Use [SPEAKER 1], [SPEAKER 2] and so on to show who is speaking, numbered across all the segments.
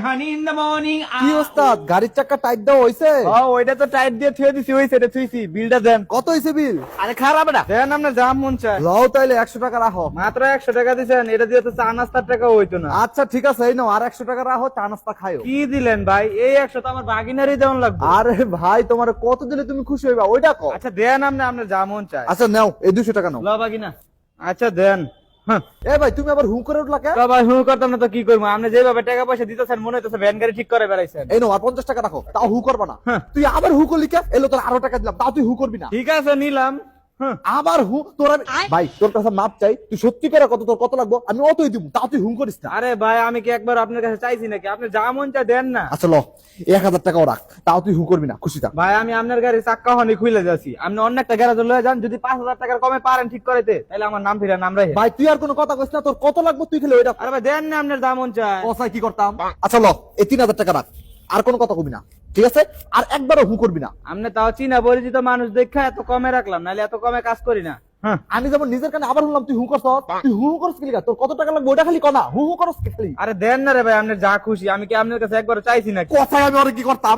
[SPEAKER 1] honey in the morning.
[SPEAKER 2] কি ওস্তাদ গাড়ির চাকা টাইট দেওয়া হইছে?
[SPEAKER 3] ওইটা তো টাইট দিয়ে থুয়ে দিছি, ওই সেটা থুইছি, বিলটা দেন।
[SPEAKER 2] কত হইছে বিল?
[SPEAKER 3] আরে খারাপ না, দেন আপনার যা মন চায়।
[SPEAKER 2] লও তাইলে 100 টাকা রাখো।
[SPEAKER 3] মাত্র 100 টাকা দিছেন, এটা দিয়ে তো চা নাস্তার টাকা হইতো না।
[SPEAKER 2] আচ্ছা ঠিক আছে, এই নাও আর 100 টাকা রাখো, চা নাস্তা খাইও।
[SPEAKER 3] কি দিলেন ভাই? এই 100 তো আমার বাগিনারই দেওয়ান লাগবে।
[SPEAKER 2] আরে ভাই তোমার কত দিলে তুমি খুশি হইবা ওইটা কও।
[SPEAKER 3] আচ্ছা দেন আপনি, আপনার যা মন চায়।
[SPEAKER 2] আচ্ছা নাও এই 200 টাকা নাও।
[SPEAKER 3] ল বাগিনা, আচ্ছা দেন। হ্যাঁ
[SPEAKER 2] এ ভাই তুমি আবার হু করে উঠলা কেন?
[SPEAKER 3] তো ভাই হু করতাম না তো কি করবো? আপনি যেভাবে টাকা পয়সা দিতেছেন মনে হইতেছে ভ্যান গাড়ি ঠিক করে বেড়াইছেন।
[SPEAKER 2] এই নাও আর 50 টাকা রাখো, তাও হু করবা না।
[SPEAKER 3] হ্যাঁ।
[SPEAKER 2] তুই আবার হু করলি কেন? এলো তোর আরো টাকা দিলাম, তাও তুই হু করবি না।
[SPEAKER 3] ঠিক আছে নিলাম। হ্যাঁ
[SPEAKER 2] আবার হু তোর ভাই তোর কাছে মাপ চাই, তুই সত্যি করে কত তোর কত লাগবে আমি অতই দিব, তাও তুই হু করিস না।
[SPEAKER 3] আরে ভাই আমি কি একবার আপনার কাছে চাইছি নাকি? আপনি যা মন চায় দেন না।
[SPEAKER 2] আচ্ছা ল 1000 টাকাও রাখ, তাও তুই হু করবি না, খুশি থাক।
[SPEAKER 3] ভাই আমি আপনার গাড়ি চাক্কা হনি খুলে যাচ্ছি, আপনি অন্য একটা গ্যারাজে লয়ে যান, যদি 5000 টাকার কমে পারেন ঠিক করাইতে, তাহলে আমার নাম ফিরে নাম রাখে।
[SPEAKER 2] ভাই তুই আর কোনো কথা কইস না, তোর কত লাগবে তুই খেলে ওইটা
[SPEAKER 3] আরে ভাই দেন না, আপনার যা মন চায়।
[SPEAKER 2] কথায় কি করতাম। আচ্ছা ল এই 3000 টাকা রাখ, আর কোনো কথা কবি না, ঠিক আছে? আর একবারও হু করবি না।
[SPEAKER 3] আপনি তাও চিনা পরিচিত মানুষ দেখা এত কমে রাখলাম, নাহলে এত কমে কাজ করি না। হ্যাঁ
[SPEAKER 2] আমি যেমন নিজের কানে আবার শুনলাম তুই হু করছ, তুই হু করছ কি লিগা? তোর কত টাকা লাগবে ওটা খালি কনা, হু করছ কি খালি?
[SPEAKER 3] আরে দেন না রে ভাই, আপনার যা খুশি। আমি কি আপনার কাছে একবার চাইছি নাকি?
[SPEAKER 2] কথায় আমি আর কি করতাম।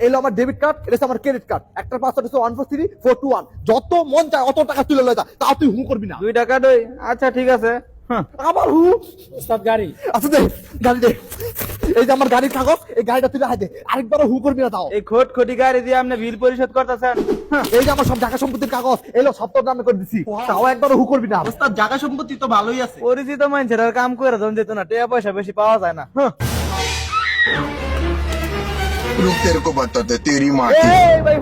[SPEAKER 2] এলো আমার ডেবিট কার্ড, এটা হচ্ছে আমার ক্রেডিট কার্ড, একটা পাসওয়ার্ড হচ্ছে 143421, যত মন চায় অত টাকা তুলে লয়ে যা, তাও তুই হু করবি না।
[SPEAKER 3] 2 টাকা দই, আচ্ছা ঠিক আছে। হ্যাঁ
[SPEAKER 2] আবার হু।
[SPEAKER 3] সব গাড়ি
[SPEAKER 2] আচ্ছা দে গাড়ি দে, এই যে আমার গাড়ির কাগজ, এই গাড়িটা তুই রাখা দে, আরেকবারও হু করবি না তাও।
[SPEAKER 3] এই খোটি গাড়ি দিয়ে আপনি বিল পরিশোধ করতেছেন?
[SPEAKER 2] এই যে আমার সব জায়গা সম্পত্তির কাগজ, এলো সব তোর নামে করে দিছি, তাও একবারও হু করবি না।
[SPEAKER 1] ওস্তাদ জায়গা সম্পত্তি তো ভালোই আছে।
[SPEAKER 3] পরিচিত মানুষের আর কাম করে দন যেত না, টাকা পয়সা বেশি পাওয়া যায় না।
[SPEAKER 4] रुक तेरे को बताते तेरी माँ की।
[SPEAKER 3] এই ভাই